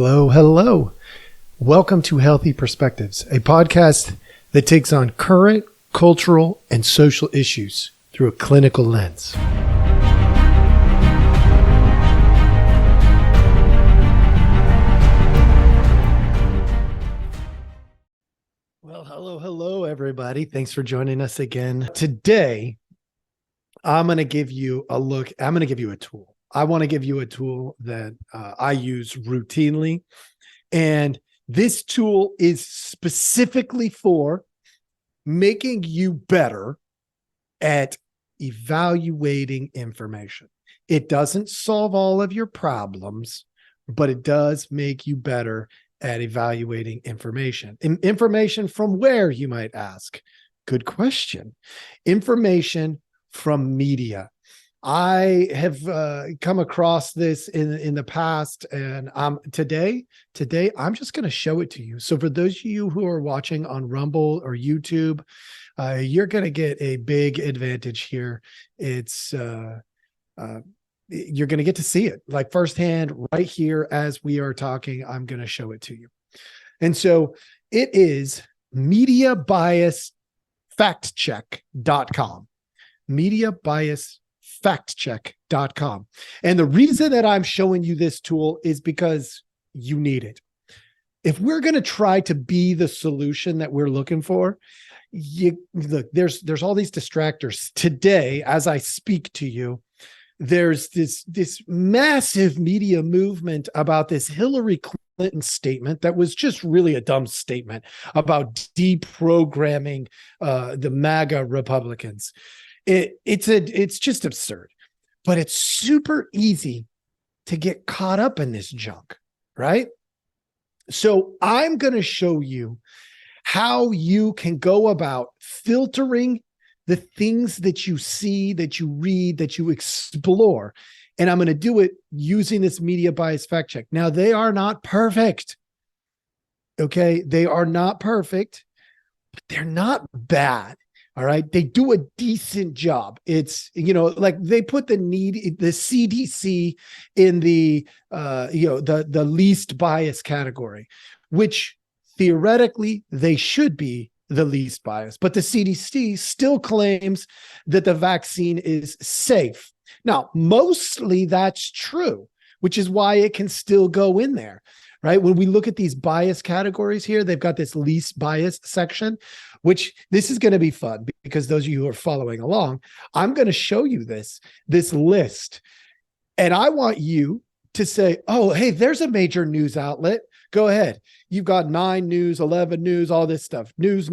Hello, hello. Welcome to Healthy Perspectives, a podcast that takes on current cultural and social issues through a clinical lens. Well, hello, everybody. Thanks for joining us again. Today, I'm going to give you a look. I'm going to give you a tool. I want to give you a tool that I use routinely. And this tool is specifically for making you better at evaluating information. It doesn't solve all of your problems, but it does make you better at evaluating information. Information from where, you might ask? Good question. Information from media. I have come across this in the past, and today I'm just going to show it to you. So for those of you who are watching on Rumble or YouTube, you're going to get a big advantage here. It's you're going to get to see it like firsthand right here as we are talking. I'm going to show it to you. And so it is MediaBiasFactCheck.com. MediaBiasFactCheck.com. And the reason that I'm showing you this tool is because you need it. If we're going to try to be the solution that we're looking for, look, there's all these distractors. Today, as I speak to you, there's this massive media movement about this Hillary Clinton statement that was just really a dumb statement about deprogramming the MAGA Republicans. It's just absurd, but it's super easy to get caught up in this junk, right? So I'm going to show you how you can go about filtering the things that you see, that you read, that you explore. And I'm going to do it using this media bias fact check. Now, they are not perfect. Okay. They are not perfect, but they're not bad. All right. They do a decent job. It's, like they put the CDC in the least bias category, which theoretically they should be the least biased, but the CDC still claims that the vaccine is safe. Now, mostly that's true, which is why it can still go in there, right? When we look at these bias categories here, they've got this least biased section, which this is going to be fun because those of you who are following along, I'm going to show you this list. And I want you to say, oh, hey, there's a major news outlet. Go ahead. You've got 9 News, 11 News, all this stuff. News,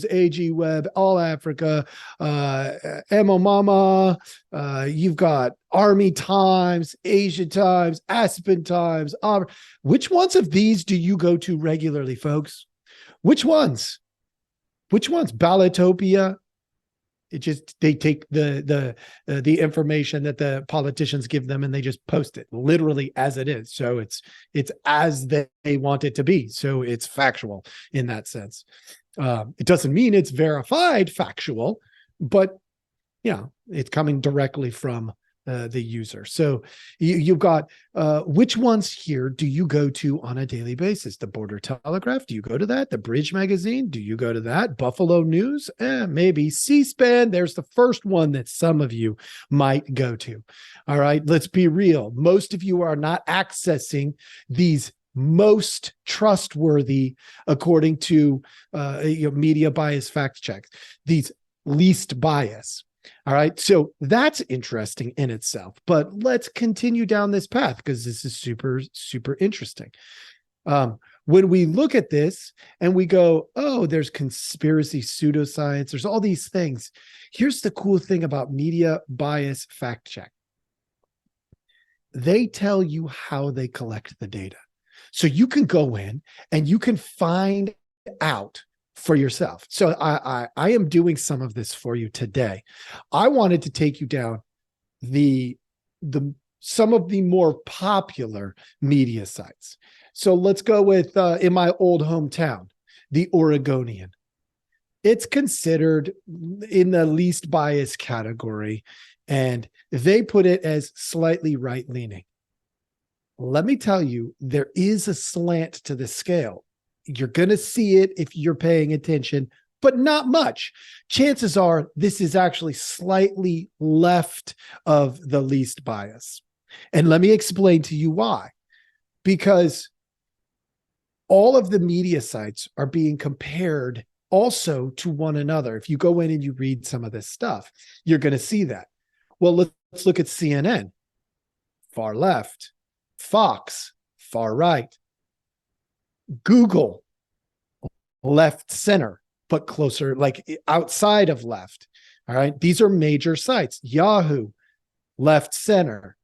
AG Web, All Africa, Emo Mama. You've got Army Times, Asia Times, Aspen Times. Which ones of these do you go to regularly, folks? Which ones? Ballotopia. They take the information that the politicians give them and they just post it literally as it is. So it's as they want it to be. So it's factual in that sense. It doesn't mean it's verified factual, but it's coming directly from the user. So you've got which ones here do you go to on a daily basis? The Border Telegraph, do you go to that? The Bridge Magazine, do you go to that? Buffalo News, maybe. C-SPAN, there's the first one that some of you might go to. All right, let's be real. Most of you are not accessing these most trustworthy, according to media bias fact checks, these least bias. All right. So that's interesting in itself, but let's continue down this path because this is super, super interesting. When we look at this and we go, oh, there's conspiracy, pseudoscience, there's all these things. Here's the cool thing about media bias fact check. They tell you how they collect the data. So you can go in and you can find out for yourself. So I am doing some of this for you today. I wanted to take you down some of the more popular media sites. So let's go with in my old hometown, the Oregonian. It's considered in the least biased category, and they put it as slightly right-leaning. let me tell you, there is a slant to the scale. You're going to see it if you're paying attention, but not much. Chances are this is actually slightly left of the least bias. And let me explain to you why. Because all of the media sites are being compared also to one another. If you go in and you read some of this stuff, you're going to see that. Well, let's look at CNN, far left, Fox, far right, Google, left center, but closer, like outside of left. All right. These are major sites. Yahoo, left center,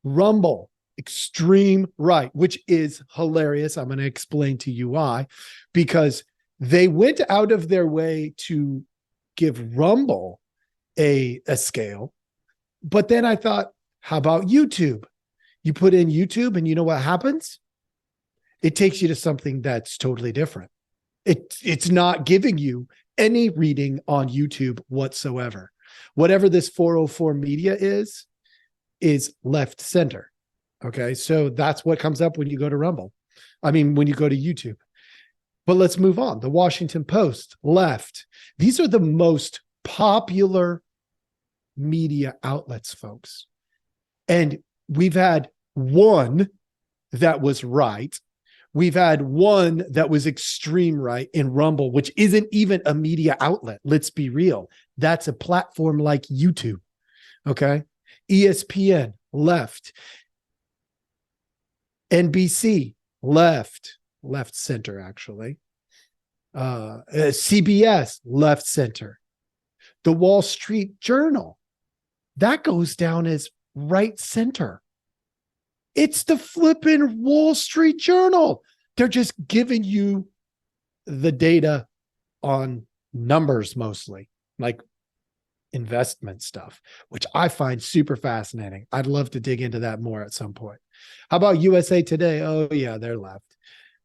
Rumble, extreme right, which is hilarious. I'm going to explain to you why, because they went out of their way to give Rumble a scale. But then I thought, how about YouTube? You put in YouTube and you know what happens? It takes you to something that's totally different. It's not giving you any reading on YouTube whatsoever. Whatever this 404 media is left center. Okay. So that's what comes up when you go to Rumble. When you go to YouTube. But let's move on. The Washington Post, left. These are the most popular media outlets, folks. And we've had one that was right. We've had one that was extreme right in Rumble, which isn't even a media outlet. Let's be real. That's a platform like YouTube. Okay. ESPN, left. NBC, left center, actually. CBS, left center. The Wall Street Journal, that goes down as right center. It's the flipping Wall Street Journal. They're just giving you the data on numbers mostly, like investment stuff, which I find super fascinating. I'd love to dig into that more at some point. How about USA Today? Oh yeah, they're left.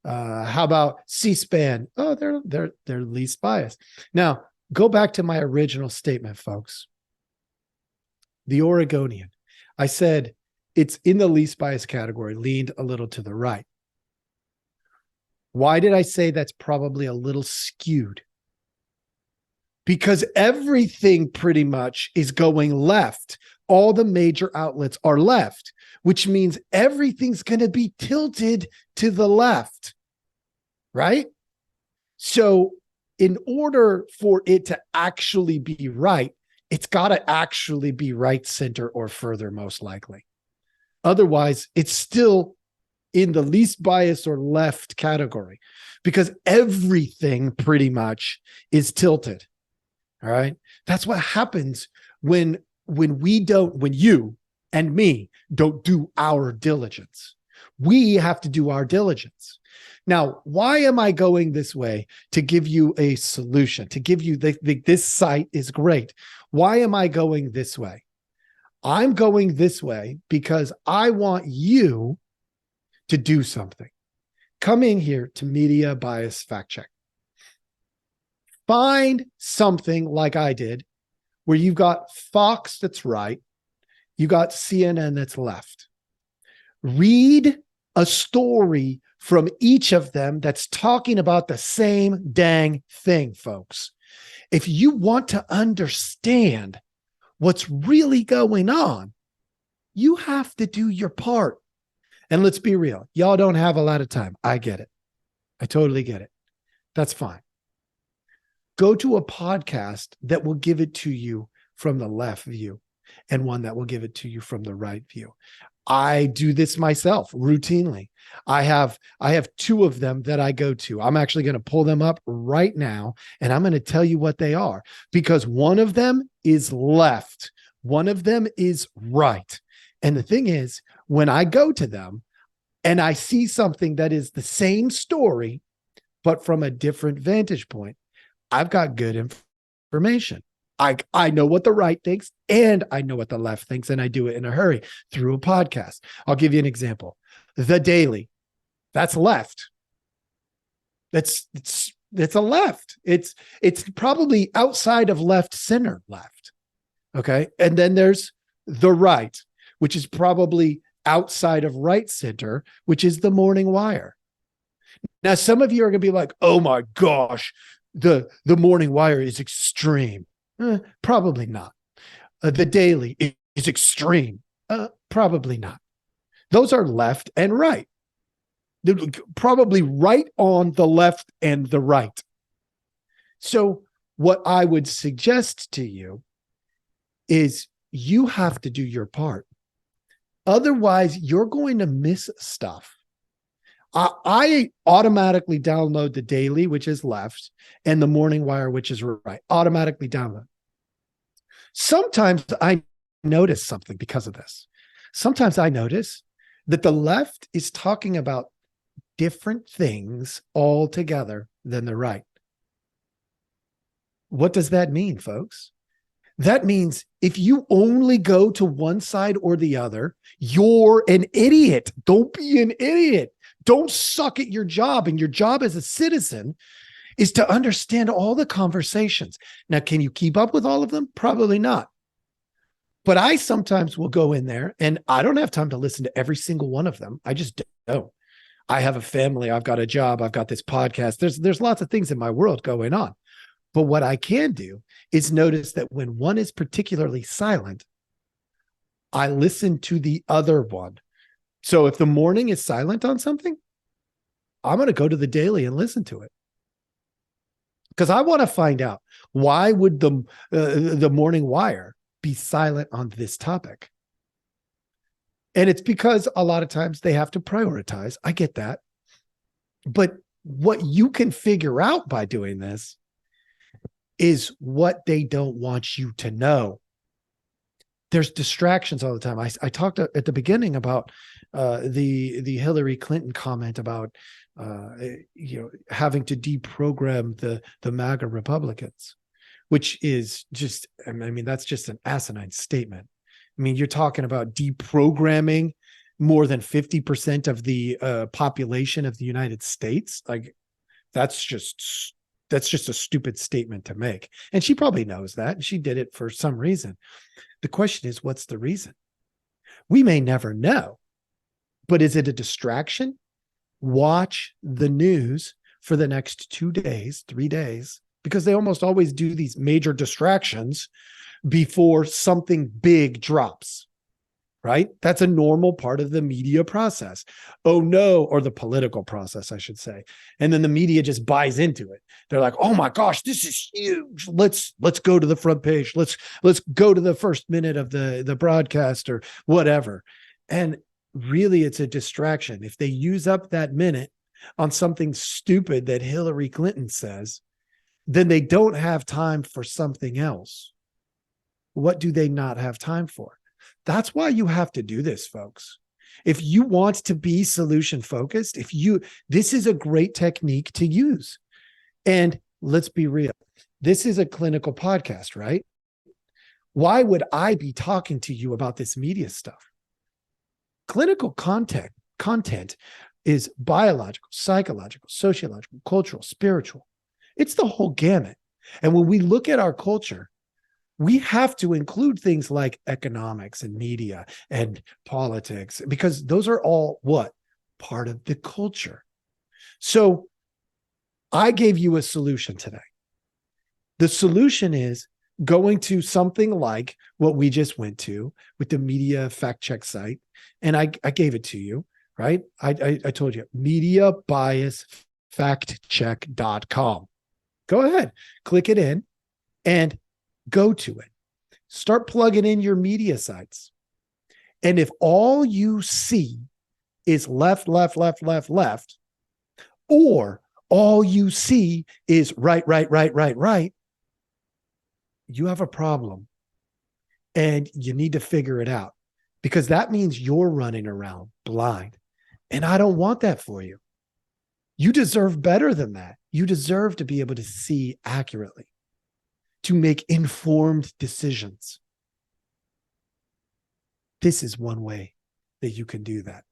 How about C-SPAN? Oh, they're least biased. Now, go back to my original statement, folks. The Oregonian. I said it's in the least biased category, leaned a little to the right. Why did I say that's probably a little skewed? Because everything pretty much is going left. All the major outlets are left, which means everything's going to be tilted to the left, right? So in order for it to actually be right, it's got to actually be right center or further, most likely. Otherwise, it's still in the least biased or left category because everything pretty much is tilted. All right. That's what happens when you and me don't do our diligence. We have to do our diligence. Now, why am I going this way? To give you a solution, to give you this site is great. Why am I going this way? I'm going this way because I want you to do something. Come in here to Media Bias Fact Check. Find something like I did where you've got Fox that's right, you got CNN that's left. Read a story from each of them that's talking about the same dang thing, folks. If you want to understand what's really going on, you have to do your part. And let's be real, y'all don't have a lot of time. I get it. I totally get it. That's fine. Go to a podcast that will give it to you from the left view and one that will give it to you from the right view. I do this myself routinely. I have two of them that I go to. I'm actually going to pull them up right now, and I'm going to tell you what they are because one of them is left. One of them is right. And the thing is, when I go to them and I see something that is the same story, but from a different vantage point, I've got good information. I know what the right thinks and I know what the left thinks, and I do it in a hurry through a podcast. I'll give you an example. The Daily, that's left. It's a left. It's probably outside of left center left. Okay. And then there's the right, which is probably outside of right center, which is the morning wire. Now, some of you are going to be like, oh my gosh, the morning wire is extreme. Probably not. The daily is extreme. Probably not. Those are left and right. They're probably right on the left and the right. So what I would suggest to you is you have to do your part. Otherwise, you're going to miss stuff. I automatically download the daily, which is left, and the morning wire, which is right. Automatically download. Sometimes I notice something because of this. Sometimes I notice that the left is talking about different things altogether than the right. What does that mean, folks? That means if you only go to one side or the other, you're an idiot. Don't be an idiot. Don't suck at your job. And your job as a citizen is to understand all the conversations. Now, can you keep up with all of them? Probably not. But I sometimes will go in there and I don't have time to listen to every single one of them. I just don't. I have a family. I've got a job. I've got this podcast. There's lots of things in my world going on. But what I can do is notice that when one is particularly silent, I listen to the other one. So if the morning is silent on something, I'm going to go to the daily and listen to it. Because I want to find out, why would the morning wire be silent on this topic? And it's because a lot of times they have to prioritize. I get that. But what you can figure out by doing this is what they don't want you to know. There's distractions all the time. I talked at the beginning about the Hillary Clinton comment about having to deprogram the MAGA Republicans, which is just, I mean, that's just an asinine statement. I mean, you're talking about deprogramming more than 50% of the population of the United States. Like, that's just a stupid statement to make. And she probably knows that. And she did it for some reason. The question is, what's the reason? We may never know. But is it a distraction? Watch the news for the next 2 days, 3 days, because they almost always do these major distractions before something big drops, right? That's a normal part of the media process. Oh no, or the political process, I should say. And then the media just buys into it. They're like, oh my gosh, this is huge. Let's go to the front page. Let's go to the first minute of the broadcast or whatever. And really, it's a distraction. If they use up that minute on something stupid that Hillary Clinton says, then they don't have time for something else. What do they not have time for? That's why you have to do this, folks. If you want to be solution focused, this is a great technique to use. And let's be real. This is a clinical podcast, right? Why would I be talking to you about this media stuff? Clinical content is biological, psychological, sociological, cultural, spiritual. It's the whole gamut. And when we look at our culture, we have to include things like economics and media and politics, because those are all what? Part of the culture. So I gave you a solution today. The solution is going to something like what we just went to with the media fact check site. And I gave it to you, right? I told you, mediabiasfactcheck.com. Go ahead, click it in and go to it. Start plugging in your media sites. And if all you see is left, or all you see is right, you have a problem. And you need to figure it out, because that means you're running around blind. And I don't want that for you. You deserve better than that. You deserve to be able to see accurately, to make informed decisions. This is one way that you can do that.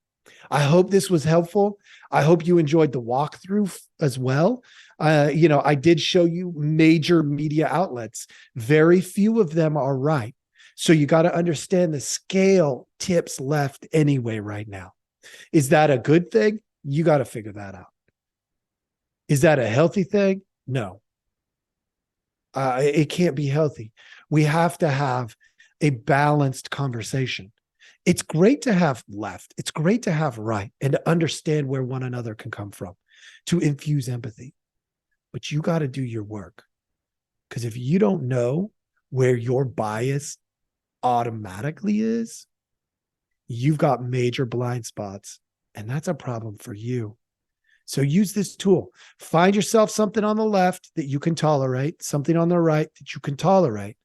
I hope this was helpful. I hope you enjoyed the walkthrough as well. I did show you major media outlets. Very few of them are right. So you got to understand the scale tips left anyway right now. Is that a good thing? You got to figure that out. Is that a healthy thing? No. It can't be healthy. We have to have a balanced conversation. It's great to have left. It's great to have right and to understand where one another can come from, to infuse empathy. But you got to do your work. Because if you don't know where your bias automatically is, you've got major blind spots, and that's a problem for you. So use this tool. Find yourself something on the left that you can tolerate, something on the right that you can tolerate,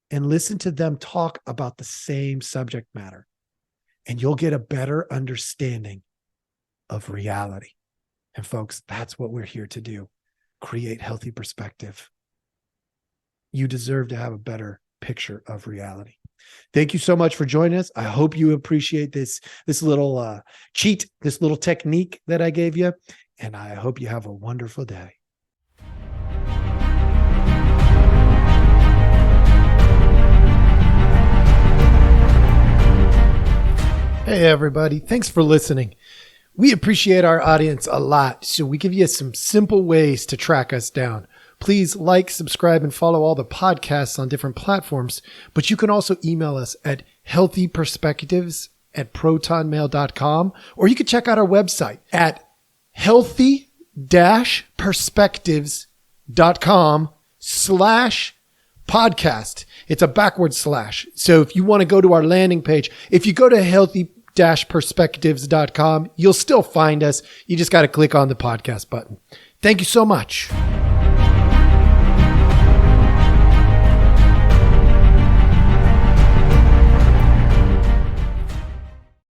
and listen to them talk about the same subject matter. And you'll get a better understanding of reality. And folks, that's what we're here to do. Create healthy perspective. You deserve to have a better picture of reality. Thank you so much for joining us. I hope you appreciate this little cheat, this little technique that I gave you. And I hope you have a wonderful day. Hey, everybody. Thanks for listening. We appreciate our audience a lot, so we give you some simple ways to track us down. Please like, subscribe, and follow all the podcasts on different platforms, but you can also email us at healthyperspectives@protonmail.com, or you can check out our website at healthy-perspectives.com/podcast. It's a backward slash. So if you want to go to our landing page, if you go to healthy-perspectives.com, you'll still find us. You just got to click on the podcast button. Thank you so much.